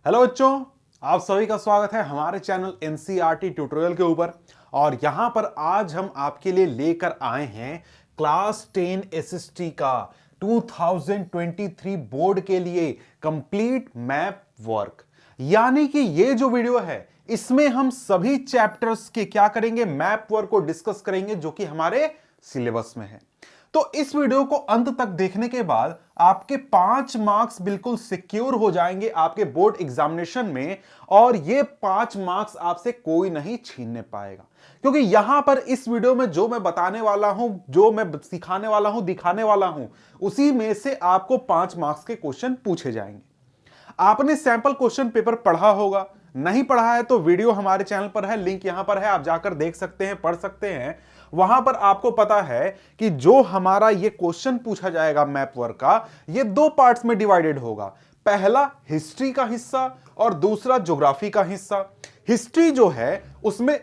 Hello बच्चों, आप सभी का स्वागत है हमारे चैनल एनसीईआरटी ट्यूटोरियल के ऊपर। और यहां पर आज हम आपके लिए लेकर आए हैं क्लास 10 एसएसटी का 2023 बोर्ड के लिए कंप्लीट मैप वर्क। यानी कि ये जो वीडियो है इसमें हम सभी चैप्टर्स के क्या करेंगे, मैप वर्क को डिस्कस करेंगे जो कि हमारे सिलेबस में है। तो इस वीडियो को अंत तक देखने के बाद आपके 5 मार्क्स बिल्कुल सिक्योर हो जाएंगे आपके बोर्ड एग्जामिनेशन में। और ये 5 मार्क्स आपसे कोई नहीं छीनने पाएगा, क्योंकि यहां पर इस वीडियो में जो मैं बताने वाला हूं, जो मैं सिखाने वाला हूं, दिखाने वाला हूं, उसी में से आपको 5 मार्क्स के क्वेश्चन पूछे जाएंगे। आपने सैंपल क्वेश्चन पेपर पढ़ा होगा, नहीं पढ़ा है तो वीडियो हमारे चैनल पर है, लिंक यहां पर है, आप जाकर देख सकते हैं, पढ़ सकते हैं। वहां पर आपको पता है कि जो हमारा ये क्वेश्चन पूछा जाएगा मैप वर्क का, ये 2 पार्ट्स में डिवाइडेड होगा। पहला हिस्ट्री का हिस्सा और दूसरा ज्योग्राफी का हिस्सा। हिस्ट्री जो है उसमें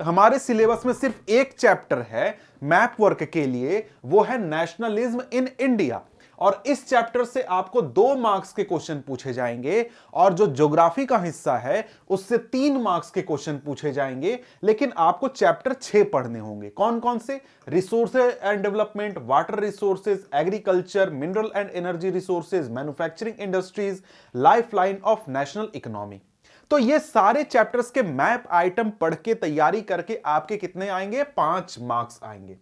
हमारे सिलेबस में सिर्फ एक चैप्टर है मैप वर्क के लिए, वो है नेशनलिज्म इन इंडिया। और इस चैप्टर से आपको 2 मार्क्स के क्वेश्चन पूछे जाएंगे। और जो ज्योग्राफी का हिस्सा है उससे 3 मार्क्स के क्वेश्चन पूछे जाएंगे। लेकिन आपको चैप्टर 6 पढ़ने होंगे। कौन कौन से? Resources and development, water resources, agriculture, mineral and energy resources, manufacturing industries, lifeline of national economy. तो ये सारे चैप्टर्स के मैप आइटम पढ़ के तैयारी करके आपके कितने आएंगे? 5 मार्क्स आएंगे।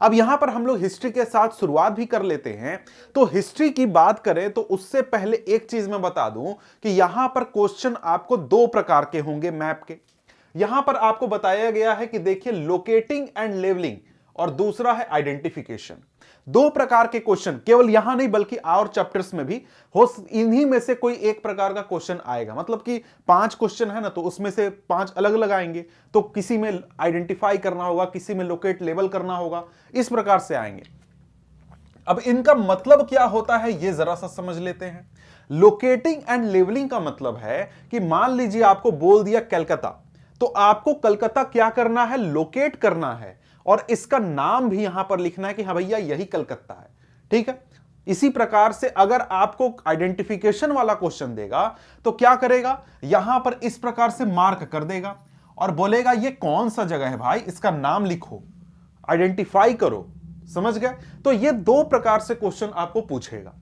अब यहां पर हम लोग हिस्ट्री के साथ शुरुआत भी कर लेते हैं। तो हिस्ट्री की बात करें तो उससे पहले एक चीज मैं बता दूं कि यहां पर क्वेश्चन आपको 2 प्रकार के होंगे मैप के। यहां पर आपको बताया गया है कि देखिए, लोकेटिंग एंड लेवलिंग, और दूसरा है आइडेंटिफिकेशन। 2 प्रकार के क्वेश्चन, केवल यहां नहीं बल्कि और चैप्टर्स में भी हो, इन्हीं में से कोई एक प्रकार का क्वेश्चन आएगा। मतलब कि 5 क्वेश्चन है ना, तो उसमें से 5 अलग अलग आएंगे। तो किसी में आइडेंटिफाई करना होगा, किसी में लोकेट लेवल करना होगा, इस प्रकार से आएंगे। अब इनका मतलब क्या होता है ये जरा सा समझ लेते हैं। लोकेटिंग एंड लेवलिंग का मतलब है कि मान लीजिए आपको बोल दिया कलकत्ता, तो आपको कलकत्ता क्या करना है? लोकेट करना है। और इसका नाम भी यहां पर लिखना है कि हाँ भैया यही कलकत्ता है। ठीक है। इसी प्रकार से अगर आपको आइडेंटिफिकेशन वाला क्वेश्चन देगा तो क्या करेगा? यहां पर इस प्रकार से मार्क कर देगा और बोलेगा ये कौन सा जगह है भाई, इसका नाम लिखो, आइडेंटिफाई करो। समझ गए? तो ये 2 प्रकार से क्वेश्चन आपको पूछेगा।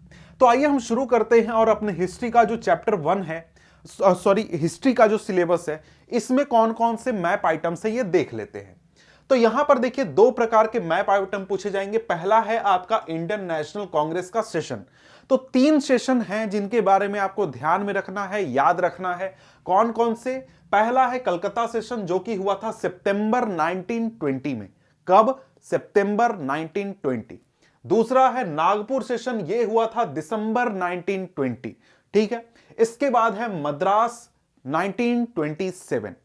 तो आइए हम शुरू करते हैं और अपने हिस्ट्री का जो चैप्टर 1 है, सॉरी हिस्ट्री का जो सिलेबस है, इसमें कौन कौन से मैप आइटम्स है ये देख लेते हैं। तो यहां पर देखिए 2 प्रकार के मैप आइटम पूछे जाएंगे। पहला है आपका इंडियन नेशनल कांग्रेस का सेशन। तो 3 सेशन हैं जिनके बारे में आपको ध्यान में रखना है, याद रखना है। कौन कौन से? पहला है कलकत्ता सेशन जो कि हुआ था सितंबर 1920 में। कब? सितंबर 1920। दूसरा है नागपुर सेशन, ये हुआ था दिसंबर 1920। ठीक है। इसके बाद है मद्रास 1927।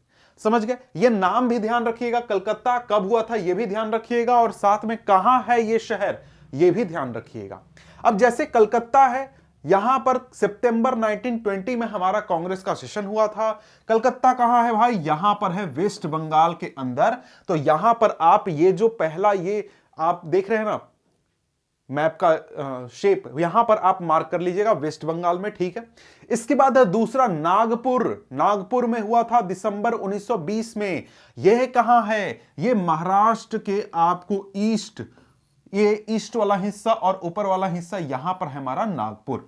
समझ गए? ये नाम भी ध्यान रखिएगा, कलकत्ता कब हुआ था ये भी ध्यान रखिएगा, और साथ में कहां है ये शहर ये भी ध्यान रखिएगा। अब जैसे कलकत्ता है, यहां पर सितंबर 1920 में हमारा कांग्रेस का सेशन हुआ था। कलकत्ता कहां है भाई? यहां पर है वेस्ट बंगाल के अंदर। तो यहां पर आप ये जो पहला ये आप देख रहे हैं ना मैप का शेप, यहां पर आप मार्क कर लीजिएगा वेस्ट बंगाल में। ठीक है। इसके बाद है दूसरा नागपुर। नागपुर में हुआ था दिसंबर 1920 में। यह कहां है? ये महाराष्ट्र के आपको ईस्ट, ये ईस्ट वाला हिस्सा और ऊपर वाला हिस्सा यहां पर है हमारा नागपुर।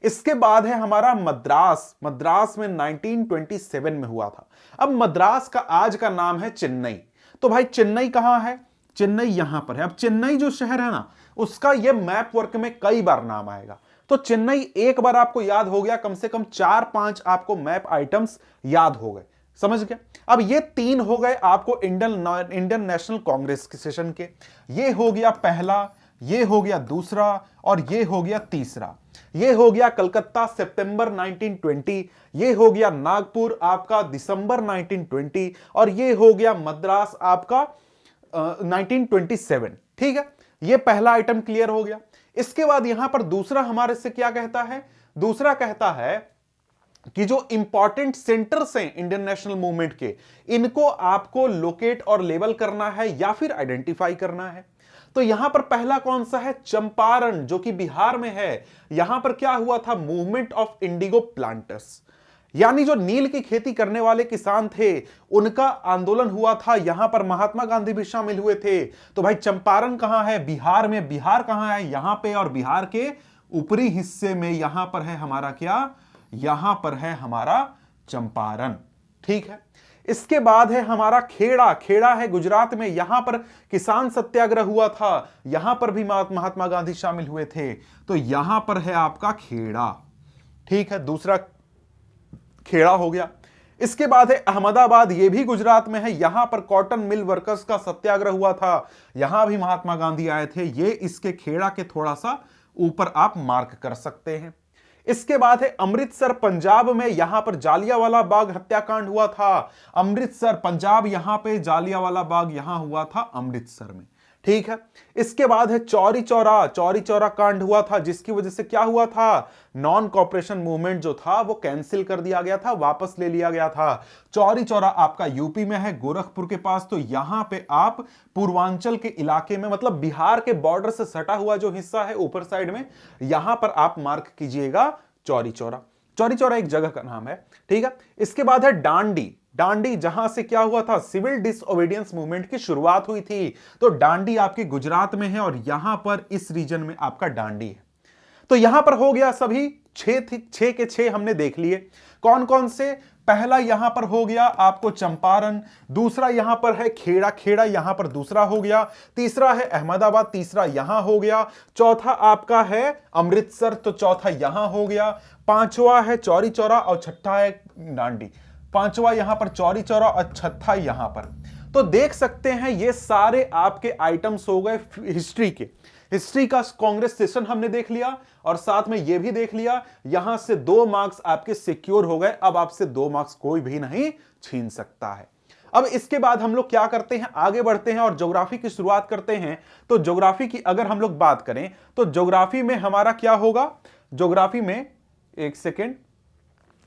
इसके बाद है हमारा मद्रास। मद्रास में 1927 में हुआ था। अब मद्रास का आज का नाम है चेन्नई। तो भाई चेन्नई कहां है? चेन्नई यहां पर है। अब चेन्नई जो शहर है ना, उसका ये मैप वर्क में कई बार नाम आएगा। तो चेन्नई एक बार आपको याद हो गया, कम से कम 4-5 आपको मैप आइटम्स याद हो गए। समझ गए? अब ये 3 हो गए आपको इंडियन नेशनल कांग्रेस के सेशन के। ये हो गया पहला, ये हो गया दूसरा, और ये हो गया तीसरा। ये हो गया कलकत्ता सितंबर 1920, ये हो गया नागपुर आपका दिसंबर 1920, और ये हो गया मद्रास आपका 1927। ठीक है। ये पहला आइटम क्लियर हो गया। इसके बाद यहां पर दूसरा हमारे से क्या कहता है? दूसरा कहता है कि जो इंपॉर्टेंट सेंटर्स हैं इंडियन नेशनल मूवमेंट के, इनको आपको लोकेट और लेबल करना है या फिर आइडेंटिफाई करना है। तो यहां पर पहला कौन सा है? चंपारण, जो कि बिहार में है। यहां पर क्या हुआ था? Movement of Indigo planters. यानी जो नील की खेती करने वाले किसान थे उनका आंदोलन हुआ था, यहां पर महात्मा गांधी भी शामिल हुए थे। तो भाई चंपारण कहां है? बिहार में। बिहार कहां है? यहां पे। और बिहार के ऊपरी हिस्से में यहां पर है हमारा क्या? यहां पर है हमारा चंपारण। ठीक है। इसके बाद है हमारा खेड़ा। खेड़ा है गुजरात में, यहां पर किसान सत्याग्रह हुआ था, यहां पर भी महात्मा गांधी शामिल हुए थे। तो यहां पर है आपका खेड़ा। ठीक है, दूसरा खेड़ा हो गया। इसके बाद है अहमदाबाद, यह भी गुजरात में है, यहां पर कॉटन मिल वर्कर्स का सत्याग्रह हुआ था, यहां भी महात्मा गांधी आए थे। ये इसके खेड़ा के थोड़ा सा ऊपर आप मार्क कर सकते हैं। इसके बाद है अमृतसर पंजाब में, यहां पर जालियांवाला बाग हत्याकांड हुआ था। अमृतसर पंजाब, यहां पे जालियांवाला बाग यहां हुआ था अमृतसर में। ठीक है। इसके बाद है चौरी चौरा। चौरी चौरा कांड हुआ था, जिसकी वजह से क्या हुआ था? नॉन कॉपरेशन मूवमेंट जो था वो कैंसिल कर दिया गया था, वापस ले लिया गया था। चौरी चौरा आपका यूपी में है, गोरखपुर के पास। तो यहां पे आप पूर्वांचल के इलाके में, मतलब बिहार के बॉर्डर से सटा हुआ जो हिस्सा है ऊपर साइड में, यहां पर आप मार्क कीजिएगा चौरी चौरा। चौरी चौरा एक जगह का नाम है। ठीक है। इसके बाद है डांडी। डांडी, जहां से क्या हुआ था? सिविल डिसओबीडियंस मूवमेंट की शुरुआत हुई थी। तो डांडी आपके गुजरात में है और यहां पर इस रीजन में आपका डांडी है। तो यहां पर हो गया सभी छह के छह हमने देख लिए। कौन कौन से? पहला यहां पर हो गया आपको चंपारण, दूसरा यहां पर है खेड़ा। खेड़ा यहां पर दूसरा हो गया। तीसरा है अहमदाबाद, तीसरा यहां हो गया। चौथा आपका है अमृतसर, तो चौथा यहां हो गया। पांचवा है चौरी चौरा और छठा है डांडी। पांचवा यहां पर चौरी चौरा और छठा यहां पर। तो देख सकते हैं ये सारे आपके आइटम्स हो गए हिस्ट्री के। हिस्ट्री का कांग्रेस सेशन हमने देख लिया और साथ में यह भी देख लिया, यहां से 2 मार्क्स आपके सिक्योर हो गए। अब आपसे 2 मार्क्स कोई भी नहीं छीन सकता है। अब इसके बाद हम लोग क्या करते हैं? आगे बढ़ते हैं और ज्योग्राफी की शुरुआत करते हैं। तो ज्योग्राफी की अगर हम लोग बात करें तो ज्योग्राफी में हमारा क्या होगा? ज्योग्राफी में एक सेकेंड,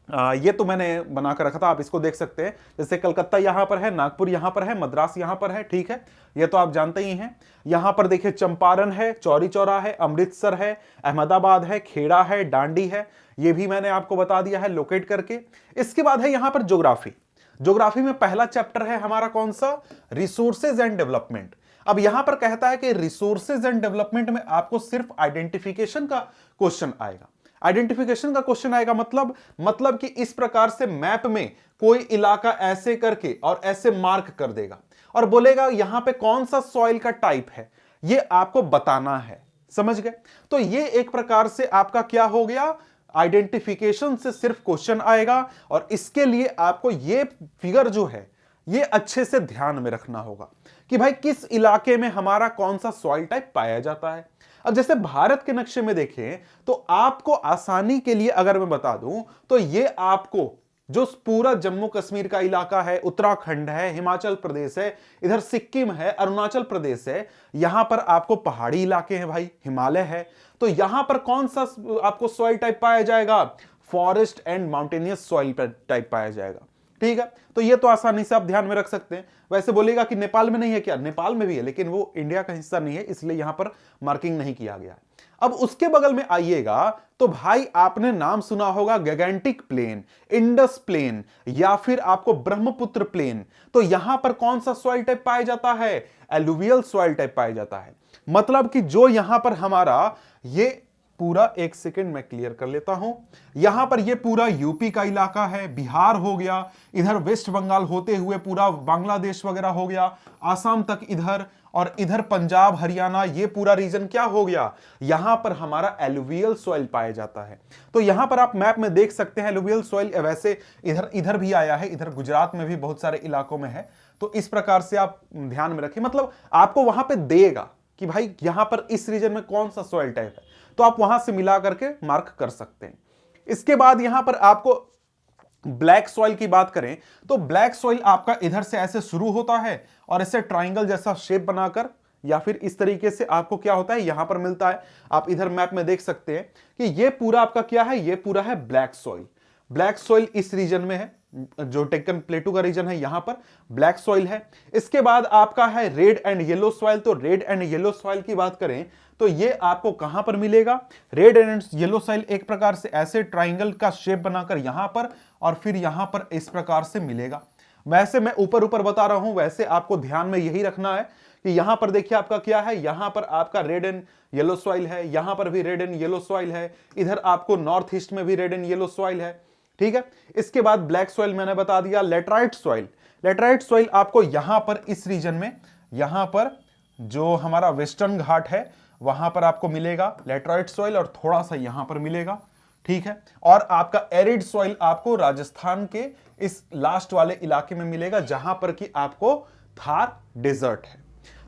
ये तो मैंने बनाकर रखा था, आप इसको देख सकते हैं। जैसे कलकत्ता यहां पर है, नागपुर यहां पर है, मद्रास यहां पर है। ठीक है, ये तो आप जानते ही हैं। यहां पर देखिए चंपारण है, चौरी चौरा है, अमृतसर है, अहमदाबाद है, खेड़ा है, डांडी है। ये भी मैंने आपको बता दिया है लोकेट करके। इसके बाद है यहां पर ज्योग्राफी। ज्योग्राफी में पहला चैप्टर है हमारा कौन सा? Resources and development. अब यहां पर कहता है कि रिसोर्सेज एंड डेवलपमेंट में आपको सिर्फ आइडेंटिफिकेशन का क्वेश्चन आएगा। आइडेंटिफिकेशन का क्वेश्चन आएगा मतलब कि इस प्रकार से मैप में कोई इलाका ऐसे करके और ऐसे मार्क कर देगा और बोलेगा यहां पे कौन सा सॉइल का टाइप है, ये आपको बताना है। समझ गए? तो ये एक प्रकार से आपका क्या हो गया? आइडेंटिफिकेशन से सिर्फ क्वेश्चन आएगा और इसके लिए आपको ये फिगर जो है ये अच्छे से ध्यान में रखना होगा कि भाई किस इलाके में हमारा कौन सा सॉइल टाइप पाया जाता है। अब जैसे भारत के नक्शे में देखें तो आपको आसानी के लिए अगर मैं बता दूं तो ये आपको जो पूरा जम्मू कश्मीर का इलाका है, उत्तराखंड है, हिमाचल प्रदेश है, इधर सिक्किम है, अरुणाचल प्रदेश है, यहां पर आपको पहाड़ी इलाके हैं भाई, हिमालय है। तो यहां पर कौन सा आपको सॉइल टाइप पाया जाएगा? Forest and mountainous soil type पाया जाएगा। ठीक है, तो ये तो आसानी से आप ध्यान में रख सकते हैं। वैसे बोलेगा कि नेपाल में नहीं है क्या? नेपाल में भी है, लेकिन वो इंडिया का हिस्सा नहीं है, इसलिए यहां पर मार्किंग नहीं किया गया। अब उसके बगल में आइएगा तो भाई आपने नाम सुना होगा गैगेंटिक प्लेन, इंडस प्लेन या फिर आपको ब्रह्मपुत्र प्लेन। तो यहां पर कौन सा सॉइल टाइप पाया जाता है? एलुवियल सॉइल टाइप पाया जाता है। मतलब कि जो यहां पर हमारा ये पूरा, एक सेकेंड मैं क्लियर कर लेता हूं, यहां पर ये पूरा यूपी का इलाका है, बिहार हो गया, इधर वेस्ट बंगाल होते हुए पूरा बांग्लादेश वगैरह हो गया, आसाम तक इधर, और इधर पंजाब हरियाणा, ये पूरा रीजन क्या हो गया? यहां पर हमारा एलुवियल सॉइल पाया जाता है। तो यहां पर आप मैप में देख सकते हैं एलुवियल सॉइल। वैसे इधर भी आया है, इधर गुजरात में भी बहुत सारे इलाकों में है। तो इस प्रकार से आप ध्यान में रखें, मतलब आपको वहां पे देगा कि भाई यहां पर इस रीजन में कौन सा सॉइल टाइप है, तो आप वहां से मिला करके मार्क कर सकते हैं। इसके बाद यहां पर आपको ब्लैक सॉइल की बात करें तो ब्लैक सॉइल आपका इधर से ऐसे शुरू होता है और ऐसे ट्राइंगल जैसा शेप बनाकर या फिर इस तरीके से आपको क्या होता है यहां पर मिलता है। आप इधर मैप में देख सकते हैं कि ये पूरा आपका क्या है? ये पूरा है ब्लैक सॉइल। ब्लैक सॉइल इस रीजन में है, जो डेक्कन प्लेटू का रीजन है यहां पर ब्लैक सॉइल है। इसके बाद आपका है रेड एंड येलो सॉइल। तो रेड एंड येलो सॉइल की बात करें तो ये आपको कहां पर मिलेगा? रेड एंड येलो सॉइल एक प्रकार से ऐसे ट्राइंगल का शेप बनाकर यहां पर और फिर यहां पर इस प्रकार से मिलेगा। वैसे मैं ऊपर ऊपर बता रहा हूं, वैसे आपको ध्यान में यही रखना है कि यहां पर देखिए आपका क्या है, यहां पर आपका रेड एंड येलो सॉइल है, यहां पर भी रेड एंड येलो सॉइल है, इधर आपको नॉर्थ ईस्ट में भी रेड एंड येलो सॉइल है, ठीक है। इसके बाद ब्लैक सॉइल मैंने बता दिया। लेटराइट सॉइल, लेटराइट सॉइल आपको यहां पर इस रीजन में, यहां पर जो हमारा वेस्टर्न घाट है वहां पर आपको मिलेगा लेटराइट सॉइल, और थोड़ा सा यहां पर मिलेगा, ठीक है। और आपका एरिड सॉइल आपको राजस्थान के इस लास्ट वाले इलाके में मिलेगा जहां पर कि आपको थार डेजर्ट है।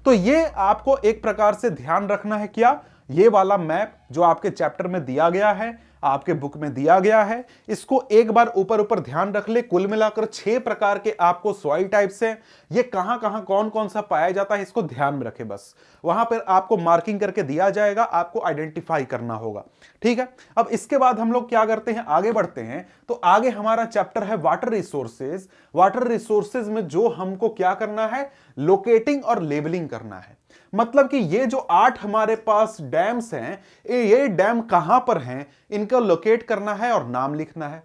तो ये आपको एक प्रकार से ध्यान रखना है, क्या ये वाला मैप जो आपके चैप्टर में दिया गया है, आपके बुक में दिया गया है, इसको एक बार ऊपर ऊपर ध्यान रख ले। कुल मिलाकर 6 प्रकार के आपको सॉइल टाइप्स हैं, ये कहां कहां कौन कौन सा पाया जाता है इसको ध्यान में रखे, बस वहां पर आपको मार्किंग करके दिया जाएगा, आपको आइडेंटिफाई करना होगा, ठीक है। अब इसके बाद हम लोग क्या करते हैं, आगे बढ़ते हैं। तो आगे हमारा चैप्टर है वाटर रिसोर्सेज। वाटर रिसोर्सेज में जो हमको क्या करना है, लोकेटिंग और लेबलिंग करना है। मतलब कि ये जो 8 हमारे पास डैम्स हैं, ये डैम कहां पर हैं, इनको लोकेट करना है और नाम लिखना है।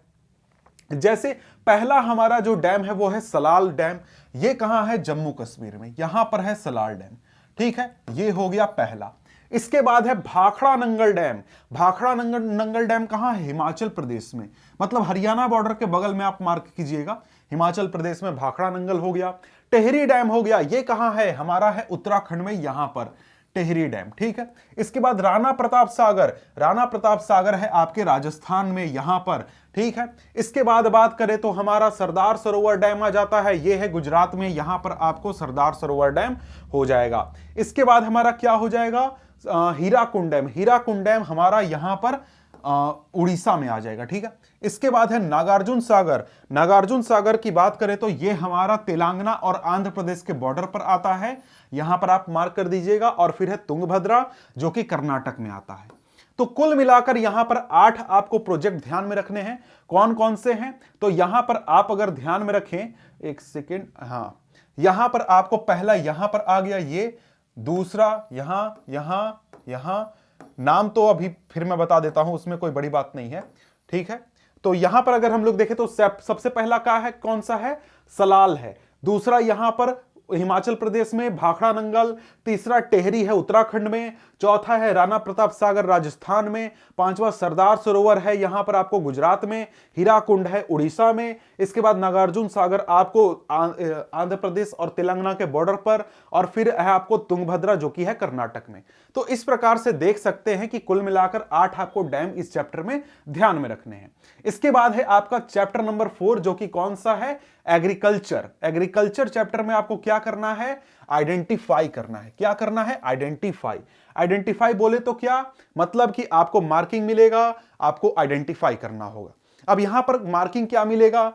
जैसे पहला हमारा जो डैम है वो है सलाल डैम। ये कहां है? जम्मू कश्मीर में, यहां पर है सलाल डैम, ठीक है। ये हो गया पहला। इसके बाद है भाखड़ा नंगल डैम। भाखड़ा नंगल डैम कहां है? हिमाचल प्रदेश में, मतलब हरियाणा बॉर्डर के बगल में आप मार्क कीजिएगा, हिमाचल प्रदेश में भाखड़ा नंगल हो गया। टेहरी डैम हो गया, ये कहां है? हमारा है उत्तराखंड में, यहां पर टेहरी डैम, ठीक है। इसके बाद राणा प्रताप सागर, राणा प्रताप सागर है आपके राजस्थान में, यहां पर, ठीक है। इसके बाद बात करें तो हमारा सरदार सरोवर डैम आ जाता है, ये है गुजरात में, यहां पर आपको सरदार सरोवर डैम हो जाएगा। इसके बाद हमारा क्या हो जाएगा? हीराकुंड डैम। हीराकुंड डैम हमारा यहां पर उड़ीसा में आ जाएगा, ठीक है। इसके बाद है नागार्जुन सागर। नागार्जुन सागर की बात करें तो यह हमारा तेलंगाना और आंध्र प्रदेश के बॉर्डर पर आता है, यहां पर आप मार्क कर दीजिएगा। और फिर है तुंगभद्रा जो कि कर्नाटक में आता है। तो कुल मिलाकर यहां पर 8 आपको प्रोजेक्ट ध्यान में रखने हैं। कौन कौन से हैं? तो यहां पर आप अगर ध्यान में रखें, एक सेकेंड, हां, यहां पर आपको पहला यहां पर आ गया, ये दूसरा यहां यहां यहां, नाम तो अभी फिर मैं बता देता हूं, उसमें कोई बड़ी बात नहीं है, ठीक है। तो यहां पर अगर हम लोग देखें तो सबसे पहला क्या है, कौन सा है? सलाल है। दूसरा यहां पर हिमाचल प्रदेश में भाखड़ा नंगल। तीसरा टेहरी है उत्तराखंड में। चौथा है राणा प्रताप सागर राजस्थान में। पांचवा सरदार सरोवर है यहां पर आपको गुजरात में। हीराकुंड है उड़ीसा में। इसके बाद नागार्जुन सागर आपको आंध्र प्रदेश और तेलंगाना के बॉर्डर पर। और फिर है आपको तुंगभद्रा जो कि है कर्नाटक में। तो इस प्रकार से देख सकते हैं कि कुल मिलाकर 8 आपको डैम इस चैप्टर में ध्यान में रखने हैं। इसके बाद है आपका चैप्टर नंबर 4 जो कि कौन सा है? एग्रीकल्चर। एग्रीकल्चर चैप्टर में आपको क्या करना है? आइडेंटिफाई करना है। क्या करना है? आइडेंटिफाई। आइडेंटिफाई बोले तो क्या मतलब कि आपको मार्किंग मिलेगा, आपको आइडेंटिफाई करना होगा। अब यहां पर मार्किंग क्या मिलेगा?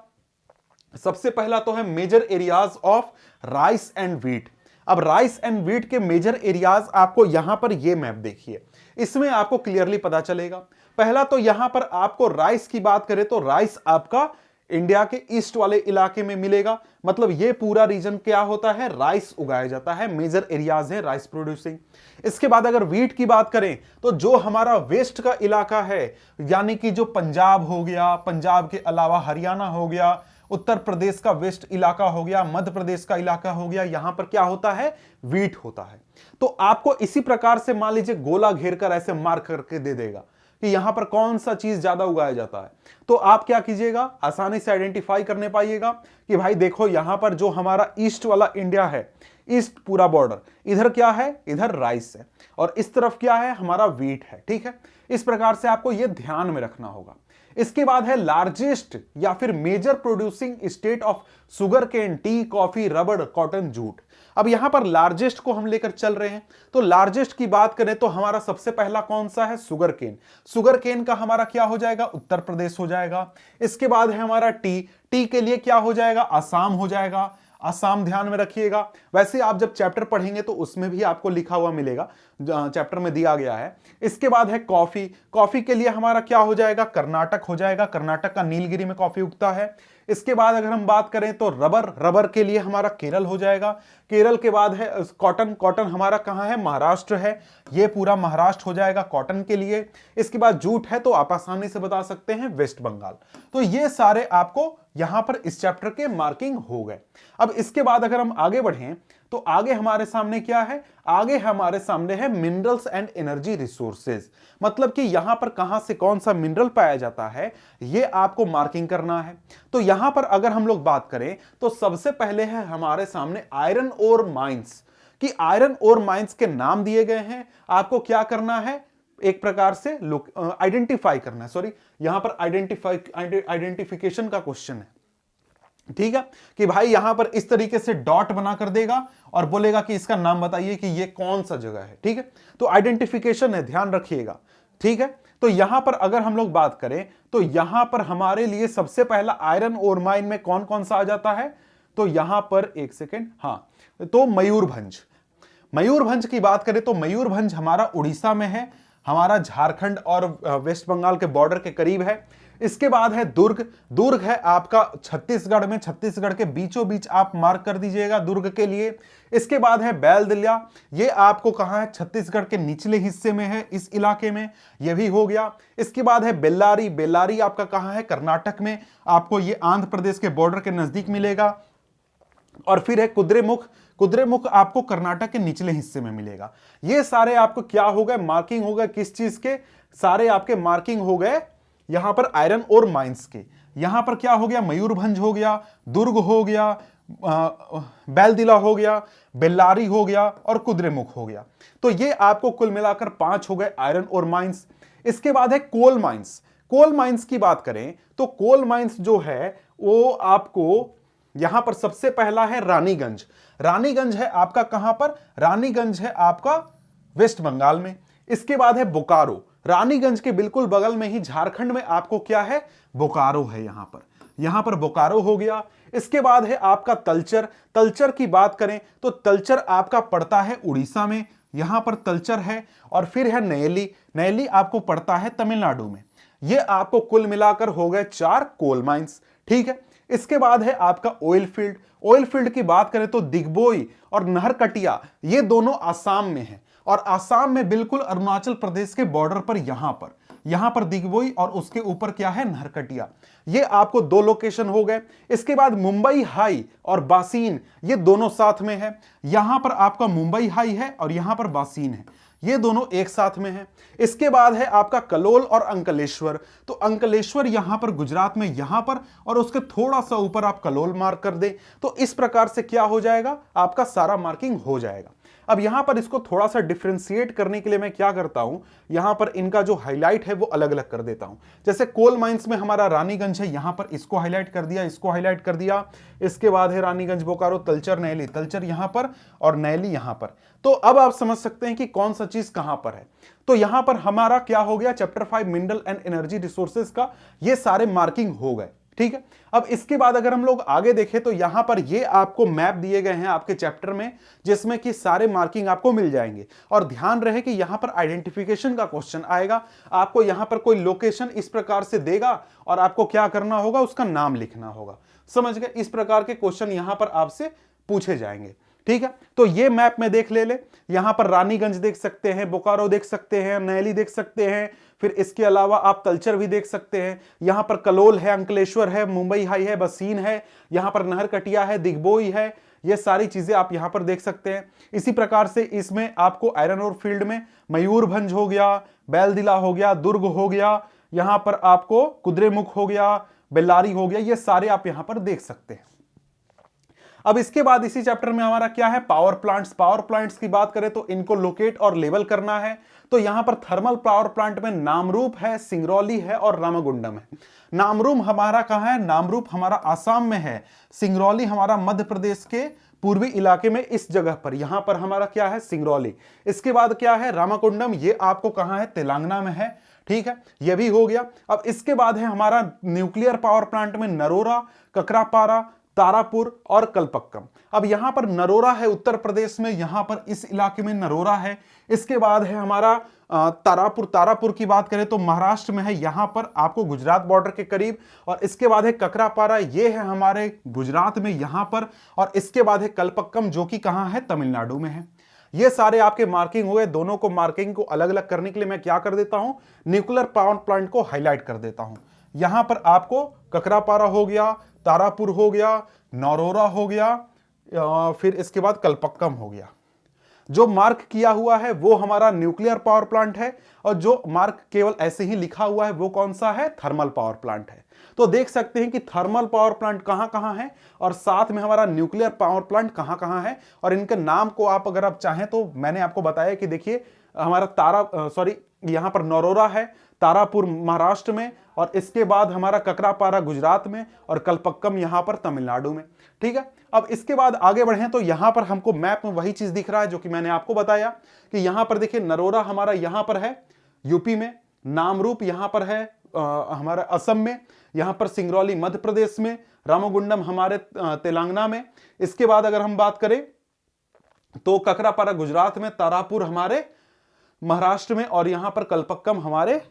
सबसे पहला तो है major areas of rice and wheat. अब राइस एंड व्हीट के मेजर एरियाज आपको यहां पर ये मैप देखिए, इसमें आपको क्लियरली पता चलेगा। पहला तो यहां पर आपको राइस की बात करें तो राइस आपका इंडिया के ईस्ट वाले इलाके में मिलेगा। मतलब ये पूरा रीजन क्या होता है? राइस उगाया जाता है, मेजर एरियाज है राइस प्रोड्यूसिंग। इसके बाद अगर व्हीट की बात करें तो जो हमारा वेस्ट का इलाका है, यानी कि जो पंजाब हो गया, पंजाब के अलावा हरियाणा हो गया, उत्तर प्रदेश का वेस्ट इलाका हो गया, मध्य प्रदेश का इलाका हो गया, यहां पर क्या होता है? व्हीट होता है। तो आपको इसी प्रकार से मान लीजिए गोला घेर कर ऐसे मार्क करके दे देगा कि यहां पर कौन सा चीज ज्यादा उगाया जाता है। तो आप क्या कीजिएगा? आसानी से आइडेंटिफाई करने पाइएगा कि भाई देखो यहां पर जो हमारा ईस्ट वाला इंडिया है, ईस्ट पूरा बॉर्डर, इधर क्या है? इधर राइस है, और इस तरफ क्या है? हमारा व्हीट है, ठीक है। इस प्रकार से आपको यह ध्यान में रखना होगा। इसके बाद है लार्जेस्ट या फिर major producing state of sugarcane, tea, coffee, रबड़, कॉटन, जूट। अब यहां पर लार्जेस्ट को हम लेकर चल रहे हैं। तो लार्जेस्ट की बात करें तो हमारा सबसे पहला कौन सा है? Sugar cane. सुगर केन का हमारा क्या हो जाएगा? उत्तर प्रदेश हो जाएगा। इसके बाद है हमारा टी। टी के लिए क्या हो जाएगा? असम हो जाएगा। असम ध्यान में रखिएगा। वैसे आप जब चैप्टर पढ़ेंगे तो उसमें भी आपको लिखा हुआ मिलेगा। चैप्टर में दिया गया है। इसके बाद है कॉफी। कॉफी के लिए हमारा क्या हो जाएगा, कर्नाटक हो जाएगा, कर्नाटक का नीलगिरी में कॉफी उगता है। इसके बाद अगर हम बात करें तो रबर, रबर के लिए हमारा केरल हो जाएगा। केरल के बाद है कॉटन, कॉटन हमारा कहां है, महाराष्ट्र है, ये पूरा महाराष्ट्र हो जाएगा कॉटन के लिए। इसके बाद जूट है तो आप आसानी से बता सकते हैं वेस्ट बंगाल। तो ये सारे आपको यहां पर इस चैप्टर के मार्किंग हो गए। अब इसके बाद अगर हम आगे बढ़ें तो आगे हमारे सामने क्या है, आगे हमारे सामने है मिनरल्स एंड एनर्जी रिसोर्सेज। मतलब कि यहां पर कहां से कौन सा मिनरल पाया जाता है ये आपको मार्किंग करना है। तो यहां पर अगर हम लोग बात करें तो सबसे पहले है हमारे सामने आयरन ओर माइंस, कि आयरन ओर माइंस के नाम दिए गए हैं। आपको क्या करना है, एक प्रकार से आइडेंटिफाई करना है, सॉरी यहां पर आइडेंटिफिकेशन का क्वेश्चन है, ठीक है, कि भाई यहां पर इस तरीके से डॉट बना कर देगा और बोलेगा कि इसका नाम बताइए कि ये कौन सा जगह है, ठीक है। तो आइडेंटिफिकेशन है, ध्यान रखिएगा, ठीक है। तो यहां पर अगर हम लोग बात करें तो यहां पर हमारे लिए सबसे पहला आयरन ओर माइन में कौन कौन सा आ जाता है, तो यहां पर एक सेकेंड, हां, तो मयूरभंज। मयूरभंज की बात करें तो मयूरभंज हमारा उड़ीसा में है, हमारा झारखंड और वेस्ट बंगाल के बॉर्डर के करीब है। इसके बाद है दुर्ग, दुर्ग है आपका छत्तीसगढ़ में, छत्तीसगढ़ के बीचों बीच आप मार्क कर दीजिएगा दुर्ग के लिए। इसके बाद है बैलदिया, ये आपको कहां है, छत्तीसगढ़ के निचले हिस्से में है, इस इलाके में, ये भी हो गया। इसके बाद है बेल्लारी, बेल्लारी आपका कहां है, कर्नाटक में, आपको ये आंध्र प्रदेश के बॉर्डर के नजदीक मिलेगा। और फिर है कुद्रेमुख, कुद्रेमुख आपको कर्नाटक के निचले हिस्से में मिलेगा। ये सारे आपको क्या हो गए, मार्किंग हो गए किस चीज के, सारे आपके मार्किंग हो गए यहां पर आयरन और माइंस के। यहां पर क्या हो गया, मयूरभंज हो गया, दुर्ग हो गया, बैलदिला हो गया, बेल्लारी हो गया और कुद्रेमुख हो गया। तो ये आपको कुल मिलाकर 5 हो गए आयरन और माइंस। इसके बाद है कोल माइंस। कोल माइंस की बात करें तो कोल माइंस जो है वो आपको यहां पर सबसे पहला है रानीगंज। रानीगंज है आपका कहां पर, रानीगंज है आपका वेस्ट बंगाल में। इसके बाद है बोकारो, रानीगंज के बिल्कुल बगल में ही झारखंड में आपको क्या है, बोकारो है, यहां पर बोकारो हो गया। इसके बाद है आपका तलचर। तलचर की बात करें तो तलचर आपका पड़ता है उड़ीसा में, यहां पर तलचर है। और फिर है नयली, नयली आपको पड़ता है तमिलनाडु में। ये आपको कुल मिलाकर हो गए 4 कोल माइंस, ठीक है। इसके बाद है आपका ऑयल फील्ड। ऑयल फील्ड की बात करें तो दिग्बोई और नहरकटिया ये दोनों आसाम में हैं, और आसाम में बिल्कुल अरुणाचल प्रदेश के बॉर्डर पर यहां पर दिग्बोई और उसके ऊपर क्या है, नहरकटिया। ये आपको 2 लोकेशन हो गए। इसके बाद मुंबई हाई और बासीन ये दोनों साथ में है, यहां पर आपका मुंबई हाई है और यहां पर बासीन है, ये दोनों एक साथ में है। इसके बाद है आपका कलोल और अंकलेश्वर। तो अंकलेश्वर यहां पर गुजरात में, यहां पर, और उसके थोड़ा सा ऊपर आप कलोल मार्क कर दे। तो इस प्रकार से क्या हो जाएगा, आपका सारा मार्किंग हो जाएगा। अब यहां पर इसको थोड़ा सा डिफरेंशिएट करने के लिए मैं क्या करता हूं, यहां पर इनका जो हाईलाइट है वो अलग अलग कर देता हूं। जैसे कोल माइंस में हमारा रानीगंज है, यहां पर इसको हाईलाइट कर दिया, इसको हाईलाइट कर दिया। इसके बाद है रानीगंज, बोकारो, तलचर, नैली, तलचर यहां पर और नैली यहां पर। तो अब आप समझ सकते हैं कि कौन सा चीज कहां पर है। तो यहां पर हमारा क्या हो गया, chapter 5 mineral and energy resources का ये सारे मार्किंग हो गए, ठीक है। अब इसके बाद अगर हम लोग आगे देखें तो यहां पर ये आपको मैप दिए गए हैं आपके चैप्टर में, जिसमें कि सारे मार्किंग आपको मिल जाएंगे। और ध्यान रहे कि यहां पर आइडेंटिफिकेशन का क्वेश्चन आएगा, आपको यहां पर कोई लोकेशन इस प्रकार से देगा और आपको क्या करना होगा, उसका नाम लिखना होगा। समझ गए, इस प्रकार के क्वेश्चन यहां पर आपसे पूछे जाएंगे, ठीक है। तो ये मैप में देख ले, यहां पर रानीगंज देख सकते हैं, बोकारो देख सकते हैं, नैली देख सकते हैं, फिर इसके अलावा आप तलचर भी देख सकते हैं। यहां पर कलोल है, अंकलेश्वर है, मुंबई हाई है, बसीन है, यहां पर नहरकटिया है, दिग्बोई है, ये सारी चीजें आप यहां पर देख सकते हैं। इसी प्रकार से इसमें आपको आयरन ओर फील्ड में मयूरभंज हो गया, बैलदिला हो गया, दुर्ग हो गया, यहां पर आपको कुद्रेमुख हो गया, बेल्लारी हो गया, ये सारे आप यहां पर देख सकते हैं। अब इसके बाद इसी चैप्टर में हमारा क्या है, पावर प्लांट्स। पावर प्लांट्स की बात करें तो इनको लोकेट और लेबल करना है। तो यहां पर थर्मल पावर प्लांट में नामरूप है, सिंगरौली है और रामागुंडम है। नामरूप हमारा कहां है, नामरूप हमारा आसाम में है, सिंगरौली हमारा मध्य प्रदेश के पूर्वी इलाके में इस जगह पर, यहां पर हमारा क्या है, सिंगरौली। इसके बाद क्या है, रामाकुंडम, ये आपको कहां है, तेलंगाना में है, ठीक है, यह भी हो गया। अब इसके बाद है हमारा न्यूक्लियर पावर प्लांट में नरोरा, ककरापारा, तारापुर और कलपक्कम। अब यहां पर नरोरा है उत्तर प्रदेश में, यहां पर इस इलाके में नरोरा है। इसके बाद है हमारा तारापुर। तारापुर की बात करें तो महाराष्ट्र में है, यहां पर आपको गुजरात बॉर्डर के करीब। और इसके बाद है ककरापारा, ये है हमारे गुजरात में यहां पर। और इसके बाद है कलपक्कम जो कि कहां है, तमिलनाडु में है। ये सारे आपके मार्किंग हुए। दोनों को मार्किंग को अलग अलग करने के लिए मैं क्या कर देता हूं, न्यूक्लियर पावर प्लांट को हाईलाइट कर देता हूं। यहां पर आपको ककरापारा हो गया, तारापुर हो गया, नरोरा हो गया, फिर इसके बाद कलपक्कम हो गया। जो मार्क किया हुआ है वो हमारा न्यूक्लियर पावर प्लांट है, और जो मार्क केवल ऐसे ही लिखा हुआ है वो कौन सा है, थर्मल पावर प्लांट है। तो देख सकते हैं कि थर्मल पावर प्लांट कहां कहां है और साथ में हमारा न्यूक्लियर पावर प्लांट कहां कहां है। और इनके नाम को आप अगर आप चाहें तो मैंने आपको बताया कि देखिए हमारा यहां पर नरोरा है, तारापुर महाराष्ट्र में, और इसके बाद हमारा ककरापारा गुजरात में, और कलपक्कम यहां पर तमिलनाडु में। ठीक है, अब इसके बाद आगे बढ़े तो यहां पर हमको मैप में वही चीज दिख रहा है जो कि मैंने आपको बताया कि यहां पर देखिए नरोरा हमारा यहां पर है यूपी में, नामरूप यहां पर है हमारा असम में, यहां पर सिंगरौली मध्य प्रदेश में, रामगुंडम हमारे तेलंगाना में। इसके बाद अगर हम बात करें तो ककरापारा गुजरात में, तारापुर हमारे महाराष्ट्र में, और यहां पर कलपक्कम हमारे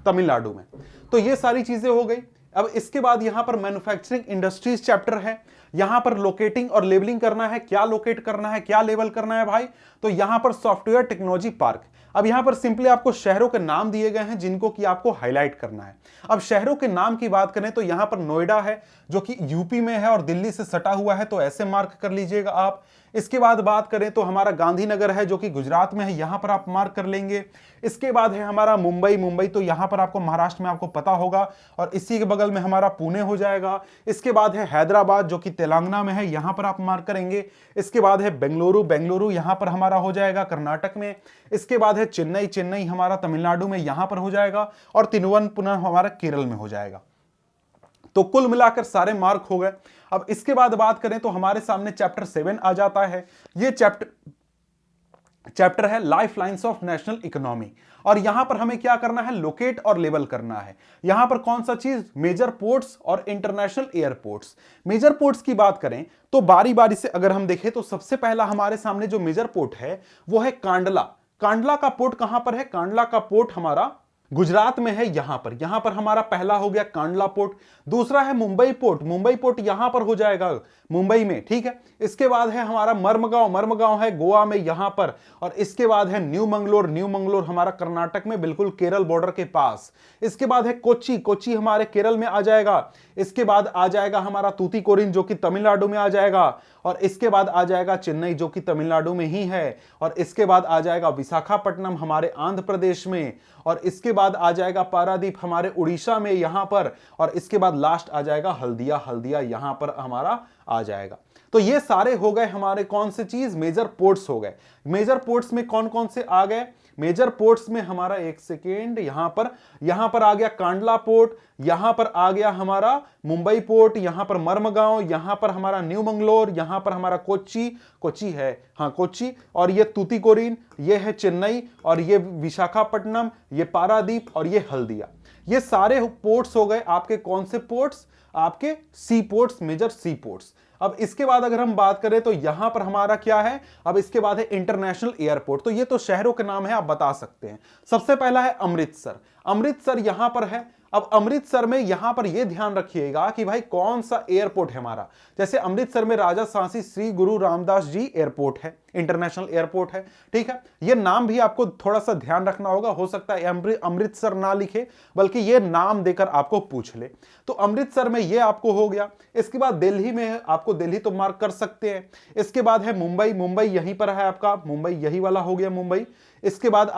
तमिलनाडु में। तो ये सारी चीजें हो गई। अब इसके बाद यहां पर मैन्युफैक्चरिंग इंडस्ट्रीज चैप्टर है। यहां पर लोकेटिंग और लेबलिंग करना है, क्या लोकेट करना है, क्या लेबल करना है भाई, तो यहां पर सॉफ्टवेयर टेक्नोलॉजी पार्क। अब यहां पर सिंपली आपको शहरों के नाम दिए गए हैं जिनको कि आपको हाईलाइट करना है। अब शहरों के नाम की बात करें तो यहां पर नोएडा है जो कि यूपी में है और दिल्ली से सटा हुआ है, तो ऐसे मार्क कर लीजिएगा आप। इसके बाद बात करें तो हमारा गांधीनगर है जो कि गुजरात में है, यहां पर आप मार्क कर लेंगे। इसके बाद है हमारा मुंबई। मुंबई तो यहां पर आपको महाराष्ट्र में आपको पता होगा, और इसी के बगल में हमारा पुणे हो जाएगा। इसके बाद है हैदराबाद जो कि तेलंगाना में है, यहां पर आप मार्क करेंगे। इसके बाद है बेंगलुरु। बेंगलुरु यहां पर हमारा हो जाएगा कर्नाटक में। इसके बाद है चेन्नई। चेन्नई हमारा तमिलनाडु में यहां पर हो जाएगा, और तिरुवनंतपुरम हमारा केरल में हो जाएगा। तो कुल मिलाकर सारे मार्क हो गए। अब इसके बाद बात करें तो हमारे सामने चैप्टर 7 आ जाता है। ये चैप्टर है life lines of national economy, और यहां पर हमें क्या करना है, लोकेट और लेबल करना है। यहां पर कौन सा चीज, मेजर पोर्ट्स और इंटरनेशनल एयरपोर्ट्स। मेजर पोर्ट्स की बात करें तो बारी बारी से अगर हम देखें तो सबसे पहला हमारे सामने जो मेजर पोर्ट है वो है कांडला। कांडला का पोर्ट कहां पर है, कांडला का पोर्ट हमारा गुजरात में है, यहां पर हमारा पहला हो गया कांडला पोर्ट। दूसरा है मुंबई पोर्ट। मुंबई पोर्ट यहां पर हो जाएगा मुंबई में, ठीक है। इसके बाद है हमारा मर्मगांव। मर्मगांव है गोवा में यहां पर, और इसके बाद है न्यू मंगलोर। न्यू मंगलोर हमारा कर्नाटक में, बिल्कुल केरल बॉर्डर के पास। इसके बाद है कोच्चि। कोच्चि हमारे केरल में आ जाएगा। इसके बाद आ जाएगा हमारा तूतीकोरिन जो कि तमिलनाडु में आ जाएगा, और इसके बाद आ जाएगा चेन्नई जो कि तमिलनाडु में ही है, और इसके बाद आ जाएगा विशाखापट्टनम हमारे आंध्र प्रदेश में, और इसके बाद आ जाएगा पारादीप हमारे उड़ीसा में यहां पर, और इसके बाद लास्ट आ जाएगा हल्दिया। हल्दिया यहां पर हमारा आ जाएगा। तो ये सारे हो गए हमारे कौन से चीज, मेजर पोर्ट्स हो गए। मेजर पोर्ट्स में कौन कौन से आ गए, मेजर पोर्ट्स में हमारा एक सेकेंड, यहां पर आ गया कांडला पोर्ट, यहां पर आ गया हमारा मुंबई पोर्ट, यहां पर मर्मगांव, यहां पर हमारा न्यू मंगलोर, यहां पर हमारा कोच्चि है, हाँ कोच्चि, और ये तूतीकोरिन, ये है चेन्नई, और ये विशाखापट्टनम, ये पारादीप, और ये हल्दिया। ये सारे पोर्ट्स हो गए आपके कौन से पोर्ट्स, आपके सी पोर्ट्स, मेजर सी पोर्ट्स। अब इसके बाद अगर हम बात करें तो यहां पर हमारा क्या है, अब इसके बाद है इंटरनेशनल एयरपोर्ट। तो ये तो शहरों के नाम है, आप बता सकते हैं। सबसे पहला है अमृतसर। अमृतसर यहां पर है। अब अमृतसर में यहां पर यह ध्यान रखिएगा कि भाई कौन सा एयरपोर्ट है हमारा। जैसे अमृतसर में राजा सांसी श्री गुरु रामदास जी एयरपोर्ट है, इंटरनेशनल एयरपोर्ट है, ठीक है। यह नाम भी आपको थोड़ा सा ध्यान रखना होगा, हो सकता है अमृतसर ना लिखे बल्कि यह नाम देकर आपको पूछ ले। तो अमृतसर में यह आपको हो गया। इसके बाद दिल्ली में है, आपको दिल्ली तो मार्क कर सकते हैं। इसके बाद है मुंबई। मुंबई यहीं पर है आपका, मुंबई यही वाला हो गया मुंबई। इसके बाद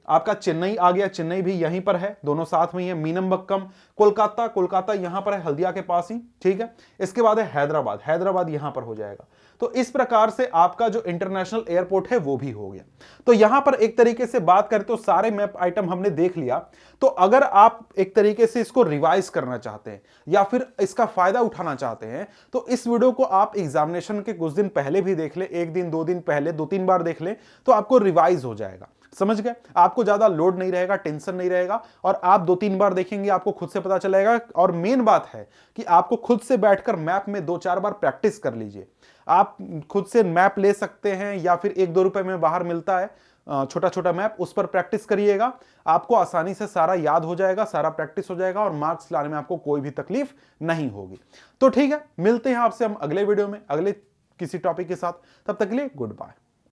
आपका चेन्नई आ गया, चेन्नई भी यहीं पर है, दोनों साथ में ही है। मीनमबक्कम। कोलकाता, कोलकाता यहां पर है, हल्दिया के पास ही, ठीक है। इसके बाद है हैदराबाद। हैदराबाद यहां पर हो जाएगा। तो इस प्रकार से आपका जो इंटरनेशनल एयरपोर्ट है वो भी हो गया। तो यहां पर एक तरीके से बात करें तो सारे मैप आइटम हमने देख लिया। तो अगर आप एक तरीके से इसको रिवाइज करना चाहते हैं या फिर इसका फायदा उठाना चाहते हैं तो इस वीडियो को आप एग्जामिनेशन के कुछ दिन पहले भी देख ले, एक दिन 2 दिन पहले 2-3 बार देख ले, तो आपको रिवाइज हो जाएगा। समझ गए? आपको ज्यादा लोड नहीं रहेगा, टेंशन नहीं रहेगा, और आप 2-3 बार देखेंगे आपको खुद से पता चलेगा। और मेन बात है कि आपको खुद से बैठकर मैप में 2-4 बार प्रैक्टिस कर लीजिए। आप खुद से मैप ले सकते हैं या फिर 1-2 रुपए में बाहर मिलता है छोटा छोटा मैप, उस पर प्रैक्टिस करिएगा। आपको आसानी से सारा याद हो जाएगा, सारा प्रैक्टिस हो जाएगा और मार्क्स लाने में आपको कोई भी तकलीफ नहीं होगी। तो ठीक है, मिलते हैं आपसे हम अगले वीडियो में अगले किसी टॉपिक के साथ। तब तक के लिए गुड बाय।